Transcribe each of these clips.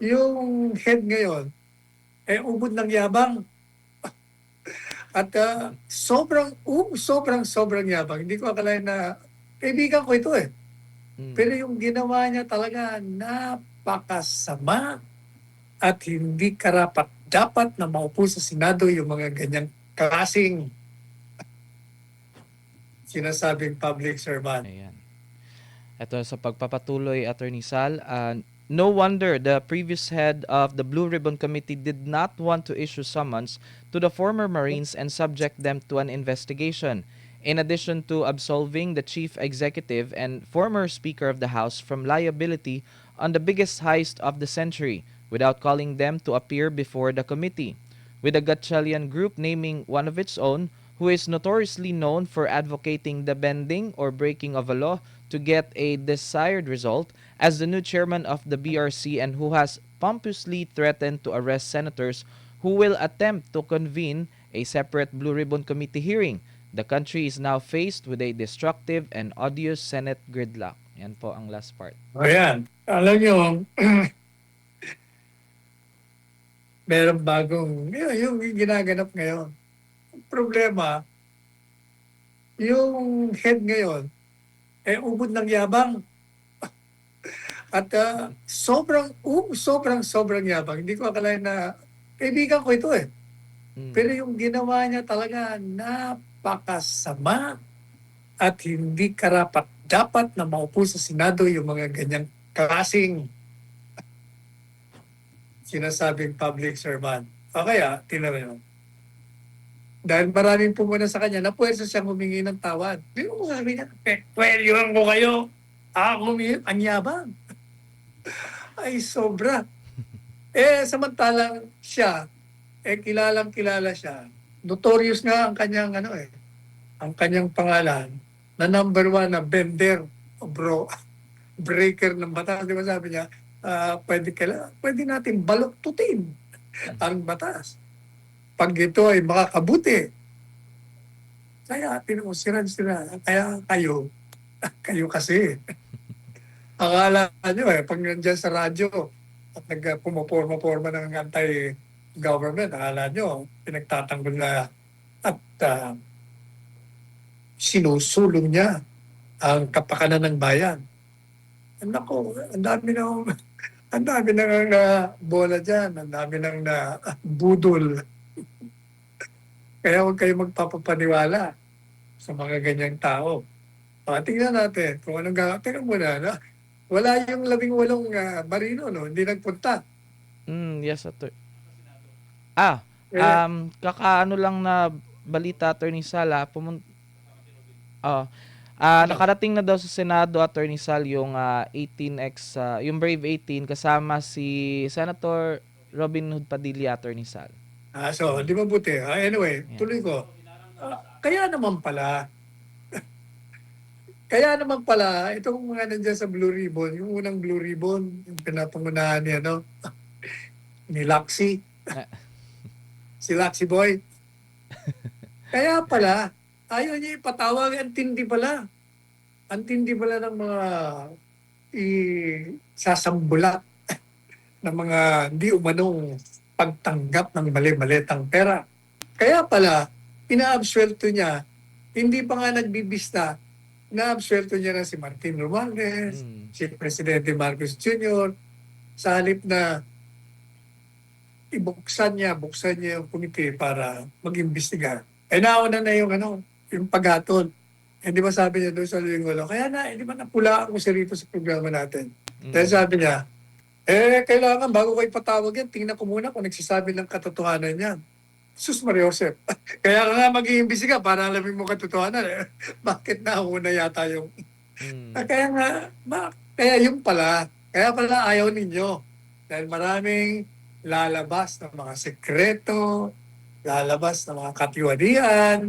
yung head ngayon, ubod ng yabang. At sobrang yabang. Hindi ko akalain na kaibigan ko ito eh. Pero Mm. yung ginawa niya talaga napakasama at hindi karapat dapat na maupo sa Senado yung mga ganyang klaseng sinasabing public servant. Ayan. Ito sa pagpapatuloy, Attorney Sal, no wonder the previous head of the Blue Ribbon Committee did not want to issue summons to the former Marines and subject them to an investigation. In addition to absolving the chief executive and former Speaker of the House from liability on the biggest heist of the century, without calling them to appear before the committee, with the Gatchalian group naming one of its own, who is notoriously known for advocating the bending or breaking of a law to get a desired result, as the new chairman of the BRC and who has pompously threatened to arrest senators who will attempt to convene a separate Blue Ribbon Committee hearing. The country is now faced with a destructive and odious Senate gridlock. Yan po ang last part. Ayan. Alam nyo, meron bagong, yung ginaganap ngayon. Ang problema, yung head ngayon, ubod ng yabang. At sobrang yabang. Hindi ko akalain na kaibigan ko ito eh. Pero Mm. yung ginawa niya talaga napakasama at hindi karapat dapat na maupo sa Senado yung mga ganyang klaseng sinasabing public servant. O kaya, tinarin mo. Dahil maraming pumuna sa kanya, napuwersa siyang humingi ng tawad. Hindi mo sasabihin niya, pwelyuhan ko kayo. Ako humingi, ang yabang. Ay, sobra. Samantalang siya, kilalang-kilala siya. Notorious nga ang kanyang, ang kanyang pangalan na number one na bender o breaker ng batas. Di ba sabi niya, pwede natin baluktutin ang batas. Pag ito ay makakabuti. Kaya tinusiran sila. Kaya kayo kasi. Akala nyo pag nandiyan sa radyo at pumaporma-porma ng anti-government, akala nyo, pinagtatanggol na at sinusulong niya ang kapakanan ng bayan. Nako, ang dami nang bola dyan, ang dami nang budol. Kaya huwag kayo magpapapaniwala sa mga ganyang tao. Tingnan natin kung anong gagawin. Tingnan muna, wala yung 18 marino, no? Hindi nagpunta. Yes, Attorney. Eh, Kakaano lang na balita, Attorney Sala, oh, ano? nakarating na daw sa Senado, Attorney Sal, yung 18X, yung Brave 18 kasama si Senator Robin Hood Padilla, Attorney Sal. Di ba buti? Anyway, Yan. tuloy ko. Kaya naman pala, itong mga nandiyan sa Blue Ribbon, yung unang Blue Ribbon, yung pinapangunahan niya, ni Laxi, Ah, si Laxi Boy. Kaya pala, ayaw niya ipatawag, ang tindi pala. Ang tindi pala ng mga sasambulat ng mga hindi umanong pagtanggap ng mali-malitang pera. Kaya pala, inaabswelto niya, hindi pa nga nagbibista, inaabswelto niya na si Martin Romualdez, si Presidente Marcos Jr., sa halip na buksan niya yung komite para mag-imbestiga. Nauna na yung paghatol. Di ba sabi niya doon sa Lingolo, kaya di ba napula ako siya rito sa programa natin. Dahil sabi niya, kailangan bago kayo patawag yan, tingnan ko muna kung nagsasabi ng katotohanan yan. Sus Maria Josep. Kaya nga mag-iimbestiga para alamin mo katotohanan. Bakit nauna yata yung... kaya yung pala, ayaw ninyo. Dahil maraming lalabas ng mga sekreto, lalabas ng mga katiwalian.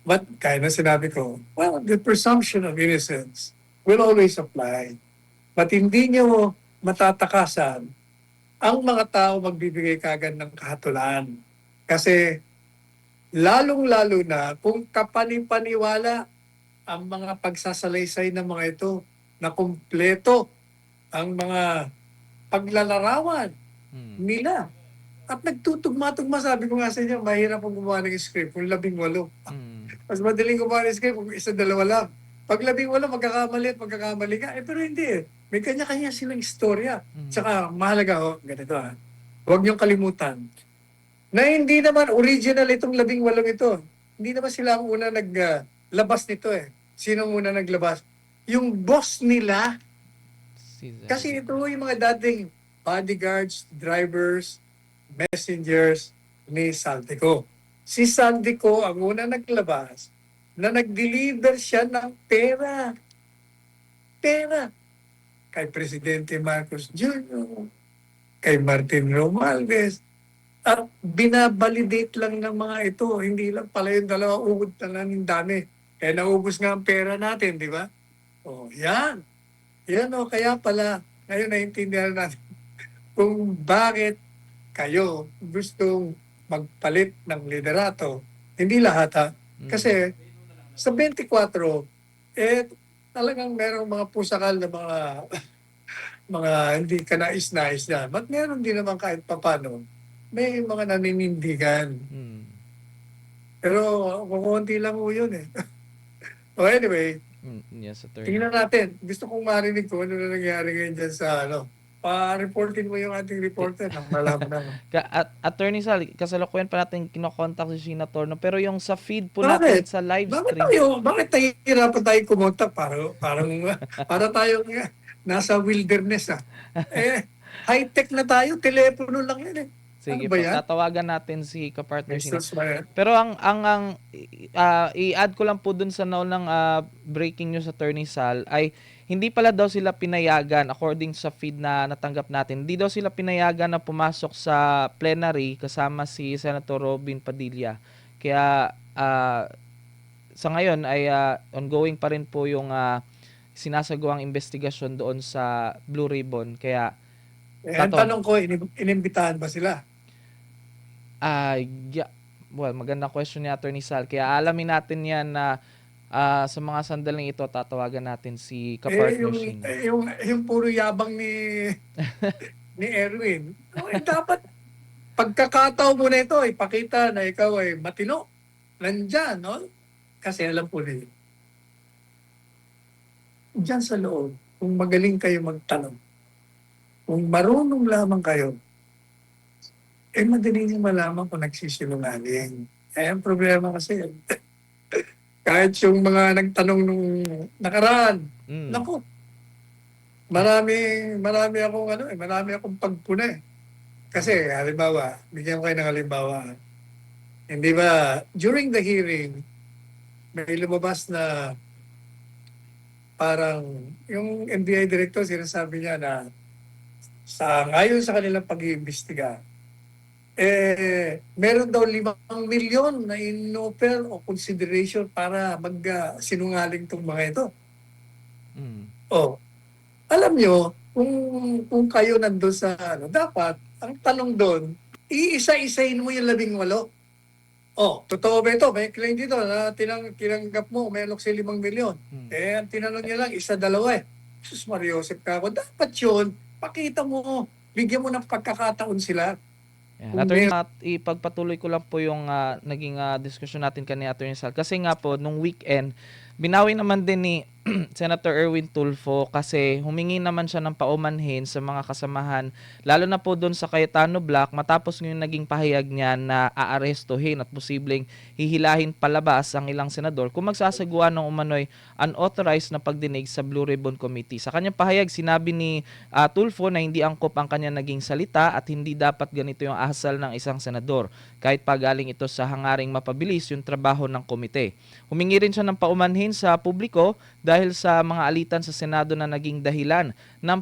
But kaya na sinabi ko, well, the presumption of innocence will always apply. But hindi nyo matatakasan ang mga tao magbibigay kagad ng kahatulan. Kasi lalong-lalo na kung kapanipaniwala ang mga pagsasalaysay ng mga ito na kumpleto ang mga paglalarawan Mm. nila. At nagtutugma-tugma, sabi ko nga sa inyo, mahirap pong gumawa ng script kung 18. Mm. Mas madaling gumawa ng script kung isa, dalawa lang. Pag 18, magkakamali ka. Pero hindi eh. May kanya-kanya silang istorya. Mm. Tsaka mahalaga, ganito huwag niyong kalimutan na hindi naman original itong 18 ito. Hindi naman sila ang una naglabas nito eh. Sino muna naglabas? Yung boss nila. Kasi ito yung mga dating bodyguards, drivers, messengers ni Saldico. Si Saldico ang una naglabas na nag-deliver siya ng pera. Pera. Kay Presidente Marcos Jr., kay Martin Romualdez, at binabalidate lang ng mga ito. Hindi lang pala yung dalawa, ugod na lang yung dami. Kaya naubos nga ang pera natin, di ba? O, yan. Yan o, kaya pala, ngayon naiintindihan natin kung bakit kayo gustong magpalit ng liderato. Hindi lahat ha. Kasi sa 24, talagang merong mga pusakal na mga hindi ka nais-nais na. But meron din naman kahit papano, may mga naninindigan. Mm. Pero kukunti lang po yun eh. So anyway, Yes, attorney. tingnan natin. Gusto kong marinig kung ano na nangyari ngayon dyan sa pa-reportin mo yung ating reporter nang malaman naman. Attorney Sal, kasalukuyan pa natin kinokontak si Senator, no? Pero yung sa feed po Bakit? natin sa live stream. Bakit hirapan tayo kumontak? Para tayo nasa wilderness high-tech na tayo, telepono lang yan eh. Sige, Ano ba yan? tatawagan natin si kapartner Jesus, Senator. Pero i-add ko lang po dun sa naunang breaking news, Attorney Sal, ay hindi pala daw sila pinayagan, according sa feed na natanggap natin, hindi daw sila pinayagan na pumasok sa plenary kasama si Senator Robin Padilla. Kaya sa ngayon ay ongoing pa rin po yung sinasagawang investigasyon doon sa Blue Ribbon. Kaya ang tanong ko, inimbitahan ba sila? yeah. Well, magandang question ni Attorney Sal. Kaya alamin natin yan na sa mga sandaling ito, tatawagan natin si kapartner Sheena. Yung puro yabang ni Erwin. Dapat pagkakataon mo na ito, ipakita na ikaw ay matino. Nandyan, no? Kasi alam po niyo, dyan sa loob, kung magaling kayo magtanong, kung marunong lamang kayo, madali niyo malaman kung nagsisinungaling. Ang problema kasi, kahit yung mga nagtanong nung nakaraan, naku, marami akong pagpuna eh. Kasi, halimbawa, bigyan ko kayo ng halimbawa. Hindi ba, during the hearing, may lumabas na parang yung NBI director, sinasabi niya na ngayon sa kanilang pag-iimbestiga, meron daw 5 milyon na in-offer o consideration para mag-sinungaling tong mga ito. Alam nyo, kung kayo nandun sa dapat, ang tanong doon, iisa-isahin mo yung 18. Totoo ba ito? May claim dito na tinanggap mo, may alok sa 5 milyon. Ang tinanong niya lang, isa, dalawa eh. Jesus Maria Joseph ka ako. Dapat yun, pakita mo, bigyan mo ng pagkakataon sila. Attorney, ipagpatuloy ko lang po yung naging diskusyon natin kanina, Attorney Sal. Kasi nga po, nung weekend, binawi naman din ni Senator Erwin Tulfo kasi humingi naman siya ng paumanhin sa mga kasamahan, lalo na po doon sa Cayetano Block, matapos ngayon naging pahayag niya na aarestuhin at posibleng hihilahin palabas ang ilang senador kung magsasagawa ng umano'y unauthorized na pagdinig sa Blue Ribbon Committee. Sa kanyang pahayag, sinabi ni Tulfo na hindi angkop ang kanyang naging salita at hindi dapat ganito yung asal ng isang senador, kahit pagaling ito sa hangaring mapabilis yung trabaho ng komite. Humingi rin siya ng paumanhin sa publiko dahil sa mga alitan sa Senado na naging dahilan ng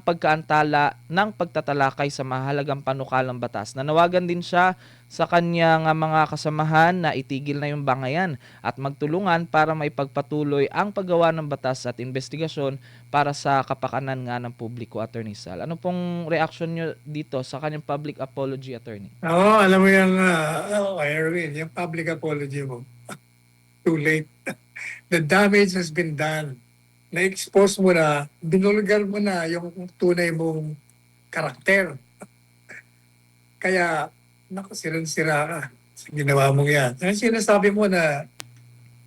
pagtatalakay sa mahalagang panukalang batas. Nanawagan din siya sa kanyang mga kasamahan na itigil na yung bangayan at magtulungan para maipagpatuloy ang paggawa ng batas at investigasyon para sa kapakanan nga ng publiko, Attorney Sal. Ano pong reaction nyo dito sa kanyang public apology, Attorney? Alam mo yan, Erwin, yung public apology mo. Too late. The damage has been done. Na-expose mo na, binulgar mo na yung tunay mong karakter. Kaya, naku, sirang-sira ka sa ginawa mong yan. Ang sinasabi mo na,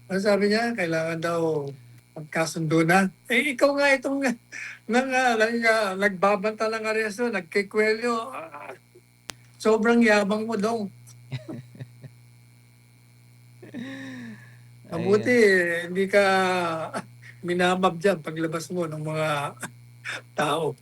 ano sabi niya, kailangan daw magkasundo na. Eh, ikaw nga itong nagbabanta ng aresto, nagkikwelyo. Sobrang yabang mo dong. Mabuti, Ayan. hindi ka minamab dyan paglabas mo ng mga tao.